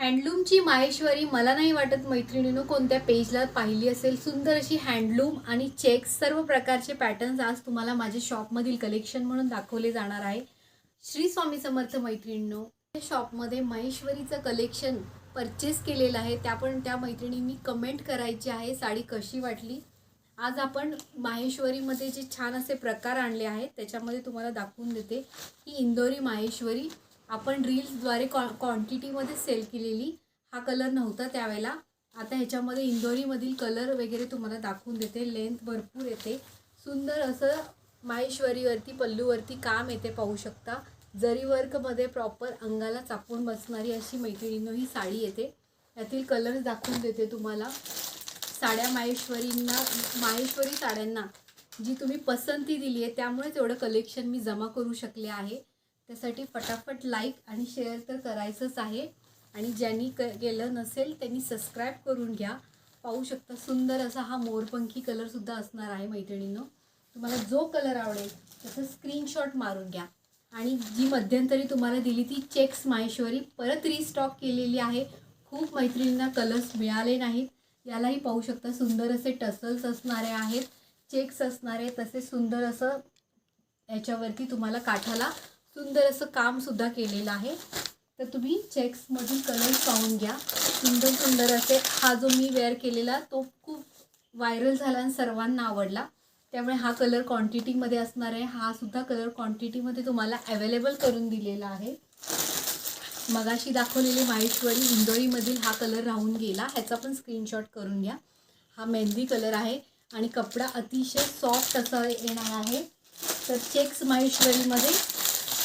हँडलूमची माहेश्वरी मला नाही वाटत मैत्रिणींनो कोणत्या पेजला पाहिली असेल। सुंदर अशी हँडलूम आणि चेक्स सर्व प्रकारचे पॅटर्न्स आज तुम्हाला माझ्या शॉपमधील कलेक्शन म्हणून दाखवले जाणार आहे। श्री स्वामी समर्थ मैत्रिणींनो, या शॉपमध्ये माहेश्वरीचं कलेक्शन परचेस केलेलं आहे। त्या मैत्रिणींनी कमेंट करायची आहे साडी कशी वाटली। आज आपण माहेश्वरीमध्ये जे छान असे प्रकार आणले आहेत त्याच्यामध्ये तुम्हाला दाखवून देते। ही इंदोरी माहेश्वरी आपण रील्सद्वारे क्वांटिटीमध्ये सेल केलेली। हा कलर नव्हता त्यावेळेला, आता ह्याच्यामध्ये इंदोरीमधील कलर वगैरे तुम्हाला दाखवून देते। लेंथ भरपूर येते, सुंदर असं माहेश्वरीवरती पल्लूवरती काम येते, पाहू शकता। जरी वर्कमध्ये प्रॉपर अंगाला चापून बसणारी अशी मैत्रिणींनो ही साडी येते। यातील कलर्स दाखवून देते तुम्हाला। साड्या माहेश्वरी साड्यांना जी तुम्ही पसंती दिली आहे त्यामुळे तेवढं कलेक्शन मी जमा करू शकले आहे। त्यासाठी फटाफट लाईक आणि शेअर तर करायचंच आहे, आणि ज्यांनी केलं नसेल त्यांनी सबस्क्राईब करून घ्या। पाहू शकता सुंदर असा हा मोरपंखी कलरसुद्धा असणार आहे मैत्रिणींनो। तुम्हाला जो कलर आवडेल त्याचा स्क्रीनशॉट मारून घ्या। आणि जी मध्यंतरी तुम्हाला दिली ती चेक्स माहेश्वरी परत रिस्टॉक केलेली आहे। खूप मैत्रिणींना कलर्स मिळाले नाहीत। यालाही पाहू शकता सुंदर असे टसल्स असणारे आहेत, चेक्स असणारे, तसेच सुंदर असं याच्यावरती तुम्हाला काठाला सुंदर असं काम सुद्धा केलेलं आहे। तर तुम्ही चेक्समधील कलर्स पाहून घ्या। सुंदर सुंदर असे हा जो मी वेअर केलेला तो खूप व्हायरल झाला आणि सर्वांना आवडला, त्यामुळे हा कलर क्वांटिटीमध्ये असणार आहे। हा सुद्धा कलर क्वांटिटीमध्ये तुम्हाला अवेलेबल करून दिलेला आहे। मगाशी दाखवलेली माहेश्वरी इंदोरीमधील हा कलर राहून गेला, ह्याचा पण स्क्रीनशॉट करून घ्या। हा मेहंदी कलर आहे आणि कपडा अतिशय सॉफ्ट असा येणार आहे। तर चेक्स माहेश्वरीमध्ये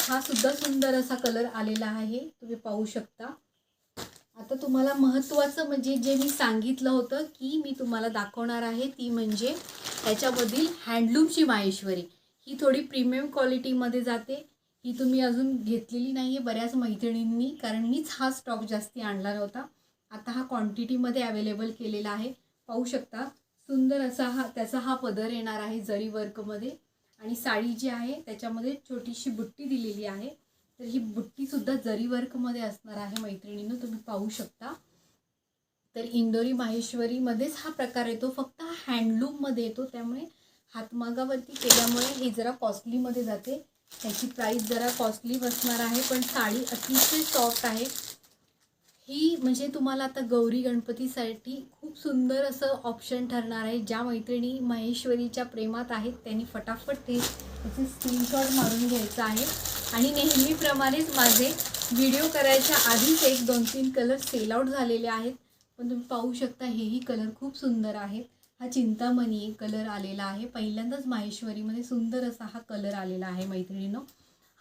हा सुद्धा सुंदर असा कलर आलेला आहे, तुम्ही पाहू शकता। आता तुम्हाला महत्त्वाचं म्हणजे जे मी सांगितलं होतं की मी तुम्हाला दाखवणार आहे ती म्हणजे त्याच्यामधील हँडलूमची माहेश्वरी। ही थोडी प्रीमियम क्वालिटीमध्ये जाते। ही तुम्ही अजून घेतलेली नाही आहे बऱ्याच मैत्रिणींनी, कारण मीच हा स्टॉक जास्ती आणला नव्हता। आता हा क्वांटिटीमध्ये अवेलेबल केलेला आहे, पाहू शकता। सुंदर असा त्याचा हा पदर येणार आहे जरी वर्कमध्ये, आणि साडी जी आहे त्याच्यामध्ये छोटीशी बुट्टी दिलेली आहे। तर ही बुट्टीसुद्धा जरी वर्कमध्ये असणार आहे मैत्रिणींनो, तुम्ही पाहू शकता। तर इंदोरी माहेश्वरीमध्येच हा प्रकार येतो, फक्त हा हँडलूममध्ये येतो, त्यामुळे हातमागावरती केल्यामुळे हे जरा कॉस्टलीमध्ये जाते। त्याची प्राईस जरा कॉस्टली बसणार आहे, पण साडी अतिशय सॉफ्ट आहे। ही म्हणजे तुम्हाला आता गौरी गणपतीसाठी खूप सुंदर असं ऑप्शन ठरणार आहे। ज्या मैत्रिणी महेश्वरीच्या प्रेमात आहेत त्यांनी फटाफट त्याचे स्क्रीनशॉट मारून घ्यायचा आहे। आणि नेहमीप्रमाणेच माझे व्हिडिओ करायच्या आधीच 1-2-3 कलर सेल आउट झालेले आहेत, पण तुम्ही पाहू शकता हेही कलर खूप सुंदर आहेत। हा चिंतामणी कलर आलेला आहे, पहिल्यांदाच माहेश्वरीमध्ये सुंदर असा हा कलर आलेला आहे मैत्रिणींनो।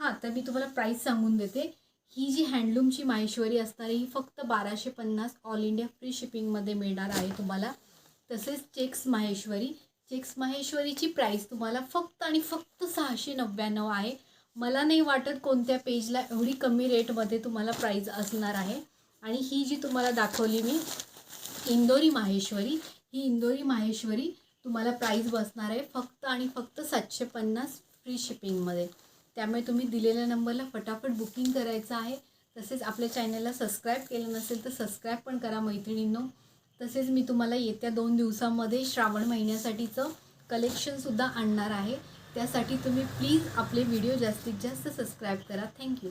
हां, तर मी तुम्हाला प्राईस सांगून देते। ही जी हँडलूमची माहेश्वरी असणार ही फक्त 1250 ऑल इंडिया फ्री शिपिंगमध्ये मिळणार आहे तुम्हाला। तसेच चेक्स माहेश्वरीची प्राईस तुम्हाला फक्त आणि फक्त 699 आहे। मला नाही वाटत कोणत्या पेजला एवढी कमी रेटमध्ये तुम्हाला प्राईस असणार आहे। आणि ही जी तुम्हाला दाखवली मी इंदोरी माहेश्वरी तुम्हाला प्राईस बसणार आहे फक्त आणि फक्त 750 फ्री शिपिंगमध्ये। त्यामुळे तुम्ही दिलेल्या नंबरला फटाफट बुकिंग करायचं आहे। तसेच आपल्या चॅनलला सबस्क्राईब केलं नसेल तर सबस्क्राईब पण करा मैत्रिणींनो। तसेच मी तुम्हाला येत्या 2 दिवसांमध्ये श्रावण महिन्यासाठीचं कलेक्शनसुद्धा आणणार आहे, त्यासाठी तुम्ही प्लीज आपले व्हिडिओ जास्तीत जास्त सबस्क्राईब करा। थँक्यू।